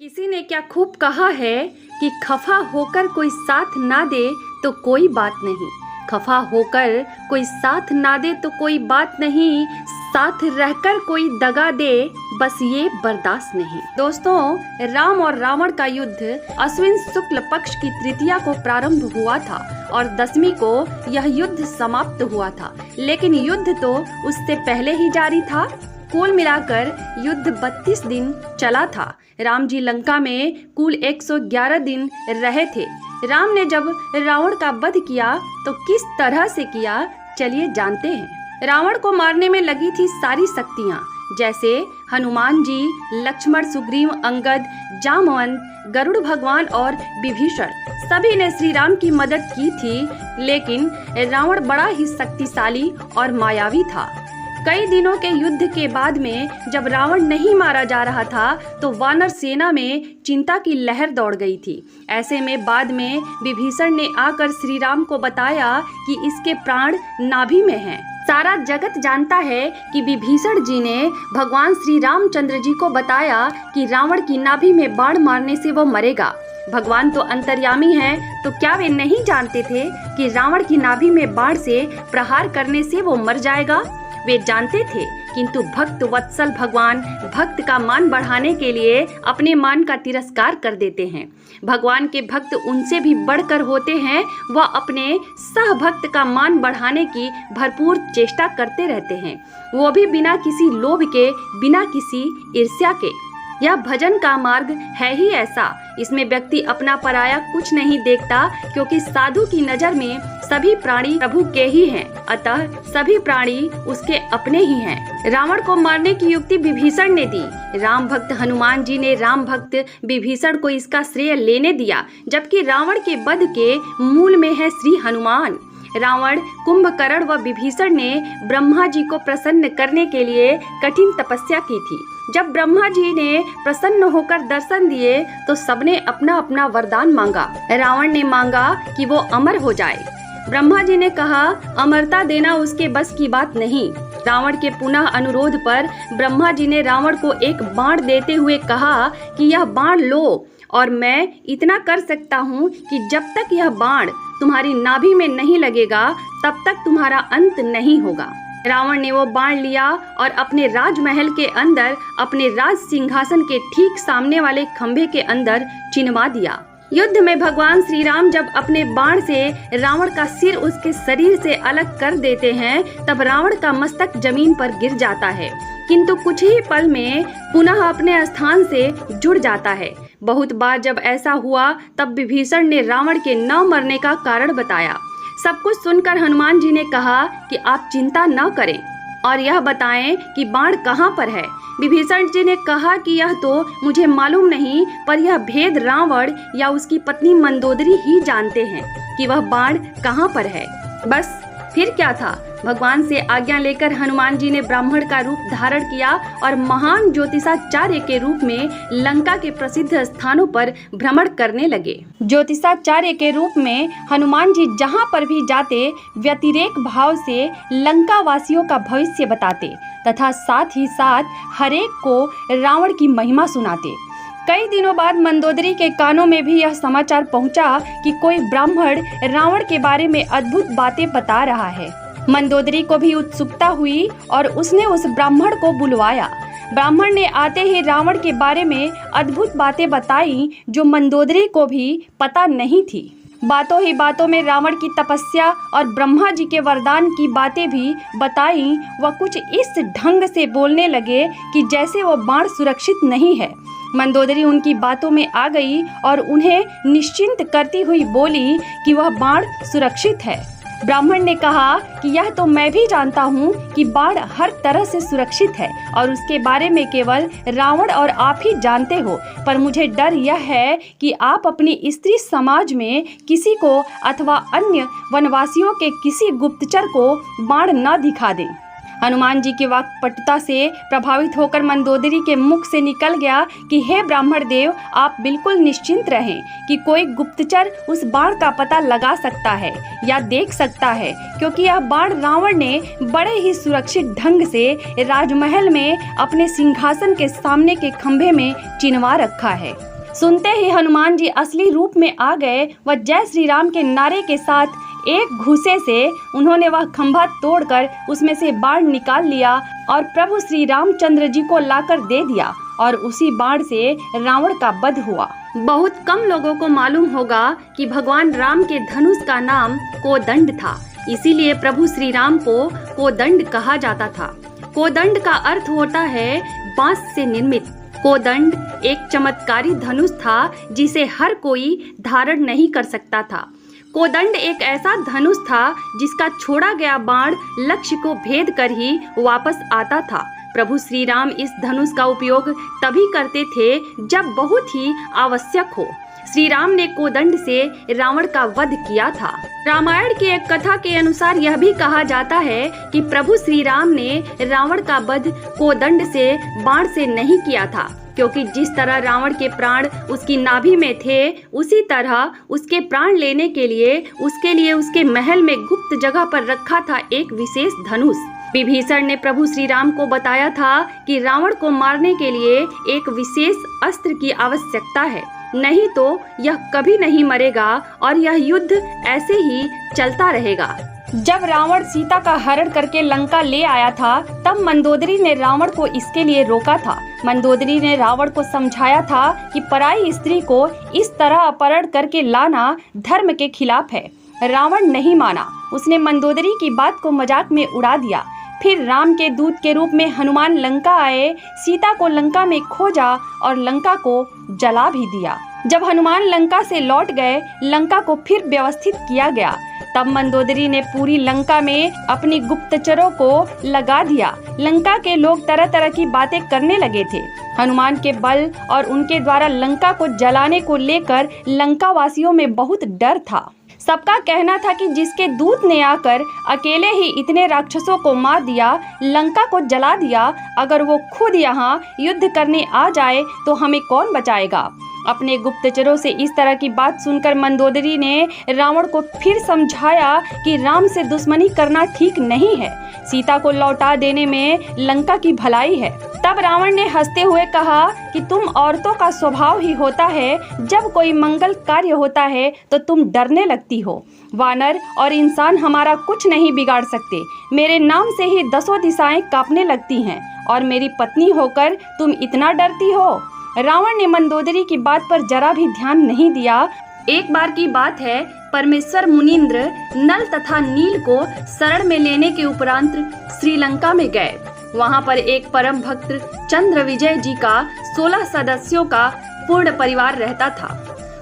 किसी ने क्या खूब कहा है कि खफा होकर कोई साथ ना दे तो कोई बात नहीं। खफा होकर कोई साथ ना दे तो कोई बात नहीं, साथ रहकर कोई दगा दे बस ये बर्दाश्त नहीं। दोस्तों, राम और रावण का युद्ध अश्विन शुक्ल पक्ष की तृतीया को प्रारंभ हुआ था और दशमी को यह युद्ध समाप्त हुआ था, लेकिन युद्ध तो उससे पहले ही जारी था। कुल मिलाकर युद्ध 32 दिन चला था। राम जी लंका में कुल 111 दिन रहे थे। राम ने जब रावण का वध किया तो किस तरह से किया, चलिए जानते हैं। रावण को मारने में लगी थी सारी शक्तियाँ, जैसे हनुमान जी, लक्ष्मण, सुग्रीव, अंगद, जामवंत, गरुड़ भगवान और विभीषण। सभी ने श्री राम की मदद की थी, लेकिन रावण बड़ा ही शक्तिशाली और मायावी था। कई दिनों के युद्ध के बाद में जब रावण नहीं मारा जा रहा था तो वानर सेना में चिंता की लहर दौड़ गई थी। ऐसे में बाद में विभीषण ने आकर श्री राम को बताया कि इसके प्राण नाभि में हैं। सारा जगत जानता है कि विभीषण जी ने भगवान श्री रामचंद्र जी को बताया कि रावण की नाभि में बाण मारने से वो मरेगा। भगवान तो अंतर्यामी हैं, तो क्या वे नहीं जानते थे कि रावण की नाभि में बाण से प्रहार करने से वो मर जाएगा? वे जानते थे, किंतु भक्त वत्सल भगवान भक्त का मान बढ़ाने के लिए अपने मान का तिरस्कार कर देते हैं। भगवान के भक्त उनसे भी बढ़कर होते हैं। वह अपने सहभक्त का मान बढ़ाने की भरपूर चेष्टा करते रहते हैं, वो भी बिना किसी लोभ के, बिना किसी ईर्ष्या के। यह भजन का मार्ग है ही ऐसा। इसमें व्यक्ति अपना पराया कुछ नहीं देखता, क्योंकि साधु की नजर में सभी प्राणी प्रभु के ही हैं, अतः सभी प्राणी उसके अपने ही हैं। रावण को मारने की युक्ति विभीषण ने दी। राम भक्त हनुमान जी ने राम भक्त विभीषण को इसका श्रेय लेने दिया, जबकि रावण के वध के मूल में है श्री हनुमान। रावण, कुंभकर्ण व विभीषण ने ब्रह्मा जी को प्रसन्न करने के लिए कठिन तपस्या की थी। जब ब्रह्मा जी ने प्रसन्न होकर दर्शन दिए तो सबने अपना अपना वरदान मांगा। रावण ने मांगा कि वो अमर हो जाए। ब्रह्मा जी ने कहा, अमरता देना उसके बस की बात नहीं। रावण के पुनः अनुरोध पर ब्रह्मा जी ने रावण को एक बाण देते हुए कहा कि यह बाण लो, और मैं इतना कर सकता हूँ कि जब तक यह बाण तुम्हारी नाभि में नहीं लगेगा तब तक तुम्हारा अंत नहीं होगा। रावण ने वो बाण लिया और अपने राजमहल के अंदर अपने राज सिंहासन के ठीक सामने वाले खंभे के अंदर चिनवा दिया। युद्ध में भगवान श्री राम जब अपने बाण से रावण का सिर उसके शरीर से अलग कर देते हैं, तब रावण का मस्तक जमीन पर गिर जाता है, किंतु कुछ ही पल में पुनः अपने स्थान से जुड़ जाता है। बहुत बार जब ऐसा हुआ तब विभीषण ने रावण के न मरने का कारण बताया। सब कुछ सुनकर हनुमान जी ने कहा कि आप चिंता न करें और यह बताएं कि बाण कहाँ पर है। विभीषण जी ने कहा कि यह तो मुझे मालूम नहीं, पर यह भेद रावण या उसकी पत्नी मंदोदरी ही जानते हैं कि वह बाण कहाँ पर है। बस फिर क्या था, भगवान से आज्ञा लेकर हनुमान जी ने ब्राह्मण का रूप धारण किया और महान ज्योतिषाचार्य के रूप में लंका के प्रसिद्ध स्थानों पर भ्रमण करने लगे। ज्योतिषाचार्य के रूप में हनुमान जी जहाँ पर भी जाते व्यतिरेक भाव से लंका वासियों का भविष्य बताते तथा साथ ही साथ हरेक को रावण की महिमा सुनाते। कई दिनों बाद मंदोदरी के कानों में भी यह समाचार पहुंचा कि कोई ब्राह्मण रावण के बारे में अद्भुत बातें बता रहा है। मंदोदरी को भी उत्सुकता हुई और उसने उस ब्राह्मण को बुलवाया। ब्राह्मण ने आते ही रावण के बारे में अद्भुत बातें बताई जो मंदोदरी को भी पता नहीं थी। बातों ही बातों में रावण की तपस्या और ब्रह्मा जी के वरदान की बातें भी बताई। वह कुछ इस ढंग से बोलने लगे कि जैसे वो बाण सुरक्षित नहीं है। मंदोदरी उनकी बातों में आ गई और उन्हें निश्चिंत करती हुई बोली कि वह बाण सुरक्षित है। ब्राह्मण ने कहा कि यह तो मैं भी जानता हूँ कि बाण हर तरह से सुरक्षित है और उसके बारे में केवल रावण और आप ही जानते हो, पर मुझे डर यह है कि आप अपनी स्त्री समाज में किसी को अथवा अन्य वनवासियों के किसी गुप्तचर को बाण न दिखा दें। हनुमान जी की वाक्पटुता से प्रभावित होकर मंदोदरी के मुख से निकल गया कि हे ब्राह्मण देव, आप बिल्कुल निश्चिंत रहें कि कोई गुप्तचर उस बाण का पता लगा सकता है या देख सकता है, क्योंकि यह बाण रावण ने बड़े ही सुरक्षित ढंग से राजमहल में अपने सिंहासन के सामने के खंभे में चिनवा रखा है। सुनते ही हनुमान जी असली रूप में आ गए व जय श्री राम के नारे के साथ एक घूसे से उन्होंने वह खंभा तोड़कर उसमें से बाण निकाल लिया और प्रभु श्री रामचंद्र जी को लाकर दे दिया और उसी बाण से रावण का वध हुआ। बहुत कम लोगों को मालूम होगा कि भगवान राम के धनुष का नाम कोदंड था, इसीलिए प्रभु श्री राम को कोदंड कहा जाता था। कोदंड का अर्थ होता है बांस से निर्मित। कोदंड एक चमत्कारी धनुष था जिसे हर कोई धारण नहीं कर सकता था। कोदंड एक ऐसा धनुष था जिसका छोड़ा गया बाण लक्ष्य को भेद कर ही वापस आता था। प्रभु श्री राम इस धनुष का उपयोग तभी करते थे जब बहुत ही आवश्यक हो। श्री राम ने कोदंड से रावण का वध किया था। रामायण की एक कथा के अनुसार यह भी कहा जाता है कि प्रभु श्री राम ने रावण का वध कोदंड से बाण से नहीं किया था, क्योंकि जिस तरह रावण के प्राण उसकी नाभि में थे, उसी तरह उसके प्राण लेने के लिए उसके महल में गुप्त जगह पर रखा था एक विशेष धनुष। विभीषण ने प्रभु श्री राम को बताया था कि रावण को मारने के लिए एक विशेष अस्त्र की आवश्यकता है, नहीं तो यह कभी नहीं मरेगा और यह युद्ध ऐसे ही चलता रहेगा। जब रावण सीता का हरण करके लंका ले आया था, तब मंदोदरी ने रावण को इसके लिए रोका था। मंदोदरी ने रावण को समझाया था कि पराई स्त्री को इस तरह अपहरण करके लाना धर्म के खिलाफ है। रावण नहीं माना, उसने मंदोदरी की बात को मजाक में उड़ा दिया। फिर राम के दूत के रूप में हनुमान लंका आए, सीता को लंका में खोजा और लंका को जला भी दिया। जब हनुमान लंका से लौट गए, लंका को फिर व्यवस्थित किया गया। तब मंदोदरी ने पूरी लंका में अपनी गुप्तचरों को लगा दिया। लंका के लोग तरह तरह की बातें करने लगे थे। हनुमान के बल और उनके द्वारा लंका को जलाने को लेकर लंका वासियों में बहुत डर था। सबका कहना था कि जिसके दूत ने आकर अकेले ही इतने राक्षसों को मार दिया, लंका को जला दिया, अगर वो खुद यहाँ युद्ध करने आ जाए तो हमें कौन बचाएगा। अपने गुप्तचरों से इस तरह की बात सुनकर मंदोदरी ने रावण को फिर समझाया कि राम से दुश्मनी करना ठीक नहीं है, सीता को लौटा देने में लंका की भलाई है। तब रावण ने हंसते हुए कहा कि तुम औरतों का स्वभाव ही होता है, जब कोई मंगल कार्य होता है तो तुम डरने लगती हो। वानर और इंसान हमारा कुछ नहीं बिगाड़ सकते, मेरे नाम से ही 10 दिशाएं कांपने लगती हैं और मेरी पत्नी होकर तुम इतना डरती हो। रावण ने मंदोदरी की बात पर जरा भी ध्यान नहीं दिया। एक बार की बात है, परमेश्वर मुनींद्र नल तथा नील को शरण में लेने के उपरांत श्रीलंका में गए। वहां पर एक परम भक्त चंद्र विजय जी का 16 सदस्यों का पूर्ण परिवार रहता था।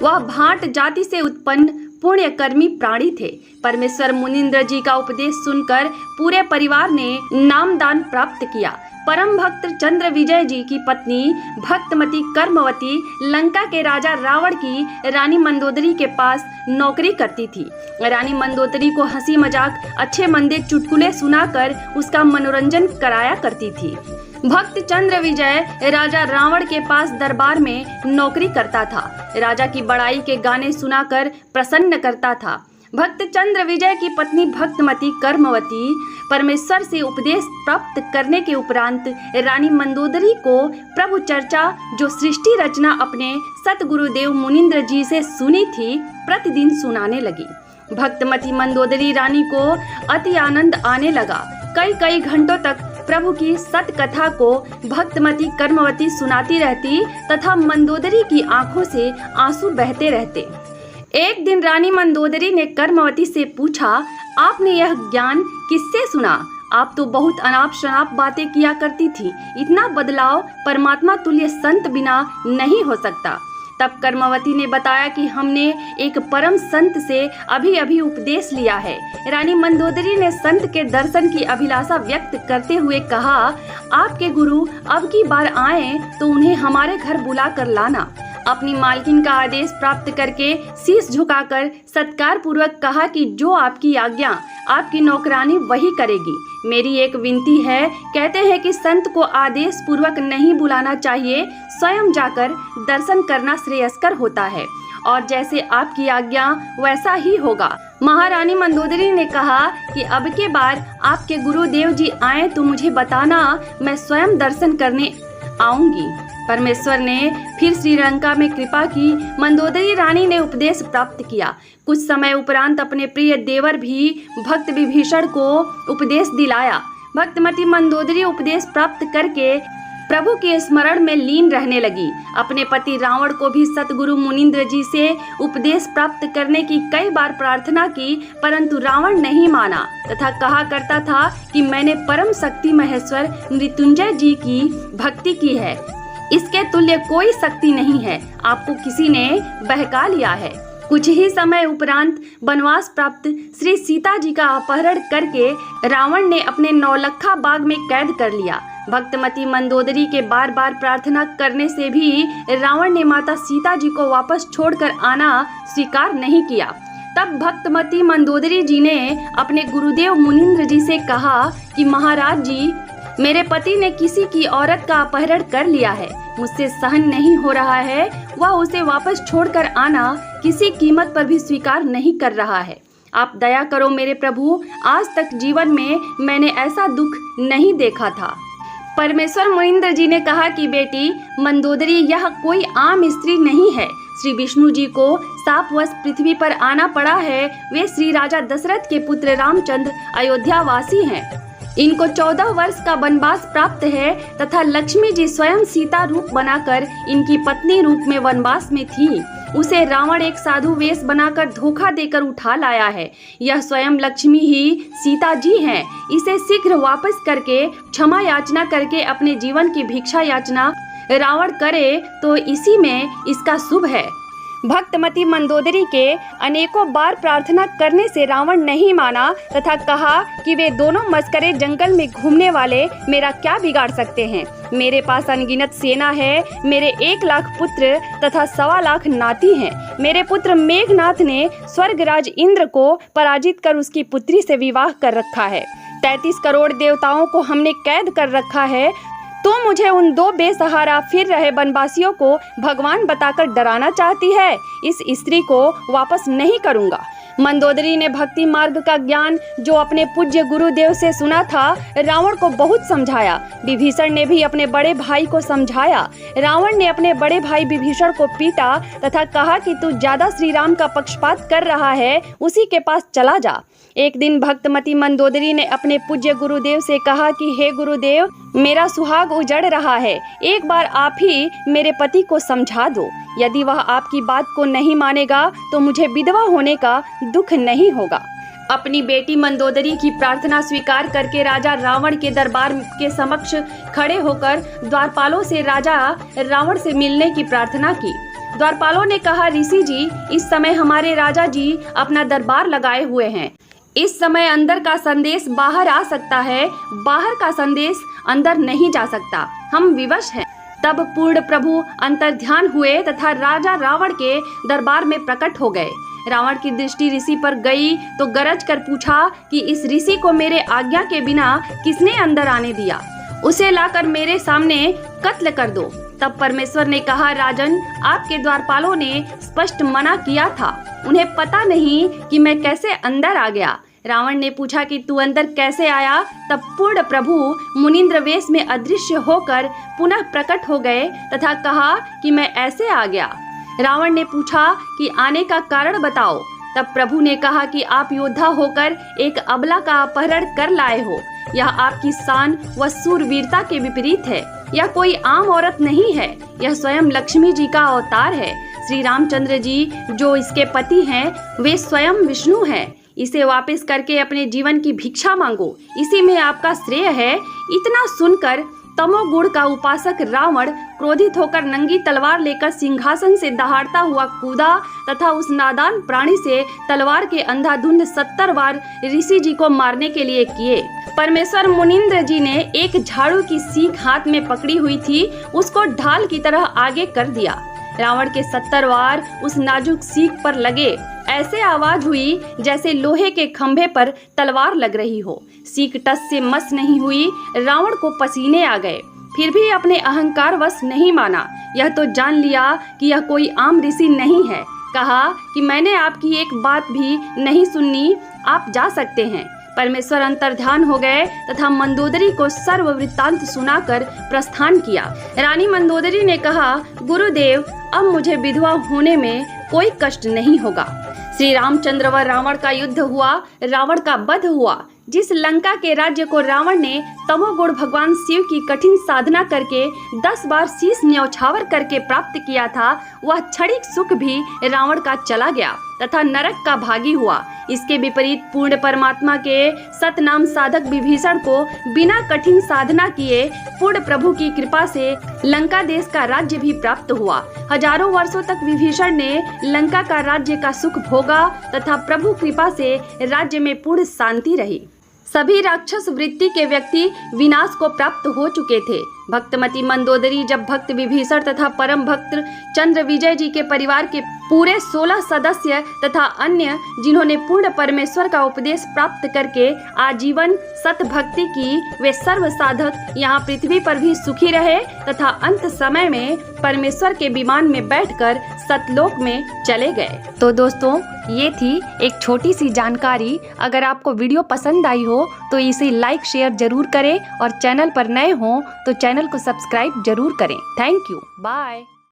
वह भाट जाति से उत्पन्न पुण्यकर्मी प्राणी थे। परमेश्वर मुनींद्र जी का उपदेश सुनकर पूरे परिवार ने नामदान प्राप्त किया। परम भक्त चंद्र विजय जी की पत्नी भक्तमती कर्मवती लंका के राजा रावण की रानी मंदोदरी के पास नौकरी करती थी। रानी मंदोदरी को हंसी मजाक, अच्छे मंदे चुटकुले सुनाकर उसका मनोरंजन कराया करती थी। भक्त चंद्र विजय राजा रावण के पास दरबार में नौकरी करता था। राजा की बड़ाई के गाने सुनाकर प्रसन्न करता था। भक्त चंद्र विजय की पत्नी भक्तमती कर्मवती परमेश्वर से उपदेश प्राप्त करने के उपरांत रानी मंदोदरी को प्रभु चर्चा जो सृष्टि रचना अपने सतगुरुदेव मुनींद्र जी से सुनी थी, प्रतिदिन सुनाने लगी। भक्तमती मंदोदरी रानी को अति आनंद आने लगा। कई घंटों तक प्रभु की सत कथा को भक्तमती कर्मवती सुनाती रहती तथा मंदोदरी की आंखों से आंसू बहते रहते। एक दिन रानी मंदोदरी ने कर्मवती से पूछा, आपने यह ज्ञान किससे सुना? आप तो बहुत अनाप शनाप बातें किया करती थी। इतना बदलाव परमात्मा तुल्य संत बिना नहीं हो सकता। तब कर्मवती ने बताया कि हमने एक परम संत से अभी उपदेश लिया है। रानी मंदोदरी ने संत के दर्शन की अभिलाषा व्यक्त करते हुए कहा, आपके गुरु अब की बार आए तो उन्हें हमारे घर बुला कर लाना। अपनी मालकिन का आदेश प्राप्त करके शीश झुकाकर सत्कार पूर्वक कहा कि जो आपकी आज्ञा। आपकी नौकरानी वही करेगी। मेरी एक विनती है, कहते हैं कि संत को आदेश पूर्वक नहीं बुलाना चाहिए, स्वयं जाकर दर्शन करना श्रेयस्कर होता है, और जैसे आपकी आज्ञा वैसा ही होगा। महारानी मंदोदरी ने कहा कि अब के बार आपके गुरुदेव जी आए तो मुझे बताना, मैं स्वयं दर्शन करने आऊंगी। परमेश्वर ने फिर श्रीलंका में कृपा की। मंदोदरी रानी ने उपदेश प्राप्त किया। कुछ समय उपरांत अपने प्रिय देवर भी भक्त विभीषण को उपदेश दिलाया। भक्तमती मंदोदरी उपदेश प्राप्त करके प्रभु के स्मरण में लीन रहने लगी। अपने पति रावण को भी सतगुरु मुनींद्र जी से उपदेश प्राप्त करने की कई बार प्रार्थना की, परंतु रावण नहीं माना तथा कहा करता था कि मैंने परम शक्ति महेश्वर मृत्युंजय जी की भक्ति की है, इसके तुल्य कोई शक्ति नहीं है, आपको किसी ने बहका लिया है। कुछ ही समय उपरांत वनवास प्राप्त श्री सीता जी का अपहरण करके रावण ने अपने नौलखा बाग में कैद कर लिया। भक्तमती मंदोदरी के बार बार प्रार्थना करने से भी रावण ने माता सीता जी को वापस छोड़कर आना स्वीकार नहीं किया। तब भक्तमती मंदोदरी जी ने अपने गुरुदेव मुनींद्र जी से कहा कि महाराज जी, मेरे पति ने किसी की औरत का अपहरण कर लिया है, मुझसे सहन नहीं हो रहा है, वह उसे वापस छोड़कर आना किसी कीमत पर भी स्वीकार नहीं कर रहा है। आप दया करो मेरे प्रभु, आज तक जीवन में मैंने ऐसा दुख नहीं देखा था। परमेश्वर मुनींद्र जी ने कहा कि बेटी मंदोदरी, यह कोई आम स्त्री नहीं है। श्री विष्णु जी को शापवश पृथ्वी पर आना पड़ा है। वे श्री राजा दशरथ के पुत्र रामचंद्र अयोध्या वासी हैं। इनको 14 वर्ष का वनवास प्राप्त है तथा लक्ष्मी जी स्वयं सीता रूप बनाकर इनकी पत्नी रूप में वनवास में थी। उसे रावण एक साधु वेश बनाकर धोखा देकर उठा लाया है। यह स्वयं लक्ष्मी ही सीता जी हैं। इसे शीघ्र वापस करके क्षमा याचना करके अपने जीवन की भिक्षा याचना रावण करे तो इसी में इसका शुभ है। भक्तमती मंदोदरी के अनेकों बार प्रार्थना करने से रावण नहीं माना तथा कहा कि वे दोनों मस्करे जंगल में घूमने वाले मेरा क्या बिगाड़ सकते हैं। मेरे पास अनगिनत सेना है, मेरे 1 लाख पुत्र तथा 1.25 लाख नाती हैं। मेरे पुत्र मेघनाथ ने स्वर्गराज इंद्र को पराजित कर उसकी पुत्री से विवाह कर रखा है। 33 करोड़ देवताओं को हमने कैद कर रखा है। तो मुझे उन 2 बेसहारा फिर रहे वनवासियों को भगवान बताकर डराना चाहती है। इस स्त्री को वापस नहीं करूंगा। मंदोदरी ने भक्ति मार्ग का ज्ञान जो अपने पूज्य गुरुदेव से सुना था, रावण को बहुत समझाया। विभीषण ने भी अपने बड़े भाई को समझाया। रावण ने अपने बड़े भाई विभीषण को पीटा तथा कहा कि तू ज्यादा श्री राम का पक्षपात कर रहा है, उसी के पास चला जा। एक दिन भक्तमती मंदोदरी ने अपने पूज्य गुरुदेव से कहा कि हे गुरुदेव, मेरा सुहाग उजड़ रहा है, एक बार आप ही मेरे पति को समझा दो। यदि वह आपकी बात को नहीं मानेगा तो मुझे विधवा होने का दुख नहीं होगा। अपनी बेटी मंदोदरी की प्रार्थना स्वीकार करके राजा रावण के दरबार के समक्ष खड़े होकर द्वारपालों से राजा रावण से मिलने की प्रार्थना की। द्वारपालों ने कहा, ऋषि जी, इस समय हमारे राजा जी अपना दरबार लगाए हुए हैं। इस समय अंदर का संदेश बाहर आ सकता है, बाहर का संदेश अंदर नहीं जा सकता। हम विवश हैं। तब पूर्ण प्रभु अंतर्ध्यान हुए तथा राजा रावण के दरबार में प्रकट हो गए। रावण की दृष्टि ऋषि पर गई तो गरज कर पूछा कि इस ऋषि को मेरे आज्ञा के बिना किसने अंदर आने दिया? उसे लाकर मेरे सामने कत्ल कर दो। तब परमेश्वर ने कहा, राजन, आपके द्वारपालों ने स्पष्ट मना किया था, उन्हें पता नहीं कि मैं कैसे अंदर आ गया। रावण ने पूछा कि तू अंदर कैसे आया? तब पूर्ण प्रभु मुनींद्र वेश में अदृश्य होकर पुनः प्रकट हो गए तथा कहा कि मैं ऐसे आ गया। रावण ने पूछा कि आने का कारण बताओ। तब प्रभु ने कहा कि आप योद्धा होकर एक अबला का अपहरण कर लाए हो। यह आपकी शान व शूरवीरता के विपरीत है। यह कोई आम औरत नहीं है, यह स्वयं लक्ष्मी जी का अवतार है। श्री रामचंद्र जी जो इसके पति हैं, वे स्वयं विष्णु हैं। इसे वापस करके अपने जीवन की भिक्षा मांगो, इसी में आपका श्रेय है। इतना सुनकर तमोगुण का उपासक रावण क्रोधित होकर नंगी तलवार लेकर सिंहासन से दहाड़ता हुआ कूदा तथा उस नादान प्राणी से तलवार के अंधाधुंध 70 वार ऋषि जी को मारने के लिए किए। परमेश्वर मुनींद्र जी ने एक झाड़ू की सीख हाथ में पकड़ी हुई थी, उसको ढाल की तरह आगे कर दिया। रावण के 70 वार उस नाजुक सीख पर लगे। ऐसे आवाज हुई जैसे लोहे के खंभे पर तलवार लग रही हो। सीख टस से मस नहीं हुई, रावण को पसीने आ गए। फिर भी अपने अहंकार वश नहीं माना। यह तो जान लिया कि यह कोई आम ऋषि नहीं है। कहा कि मैंने आपकी एक बात भी नहीं सुनी, आप जा सकते हैं। परमेश्वर अंतर्ध्यान हो गए तथा मंदोदरी को सर्व वृत्तांत सुनाकर प्रस्थान किया। रानी मंदोदरी ने कहा, गुरुदेव, अब मुझे विधवा होने में कोई कष्ट नहीं होगा। श्री रामचंद्र व रावण का युद्ध हुआ, रावण का वध हुआ। जिस लंका के राज्य को रावण ने तमोगुण भगवान शिव की कठिन साधना करके 10 बार शीश न्यौछावर करके प्राप्त किया था, वह क्षणिक सुख भी रावण का चला गया तथा नरक का भागी हुआ। इसके विपरीत पूर्ण परमात्मा के सतनाम साधक विभीषण को बिना कठिन साधना किए पूर्ण प्रभु की कृपा से लंका देश का राज्य भी प्राप्त हुआ। हजारों वर्षों तक विभीषण ने लंका का राज्य का सुख भोगा तथा प्रभु कृपा से राज्य में पूर्ण शांति रही। सभी राक्षस वृत्ति के व्यक्ति विनाश को प्राप्त हो चुके थे। भक्तमती मंदोदरी जब भक्त विभीषण तथा परम भक्त चंद्र विजय जी के परिवार के पूरे 16 सदस्य तथा अन्य जिन्होंने पूर्ण परमेश्वर का उपदेश प्राप्त करके आजीवन सत भक्ति की, वे सर्व साधक यहाँ पृथ्वी पर भी सुखी रहे तथा अंत समय में परमेश्वर के विमान में बैठकर सतलोक में चले गए। तो दोस्तों, ये थी एक छोटी सी जानकारी। अगर आपको वीडियो पसंद आई हो तो इसे लाइक शेयर जरूर करें और चैनल पर नए हो तो चैनल को सब्सक्राइब जरूर करें। Thank you, bye.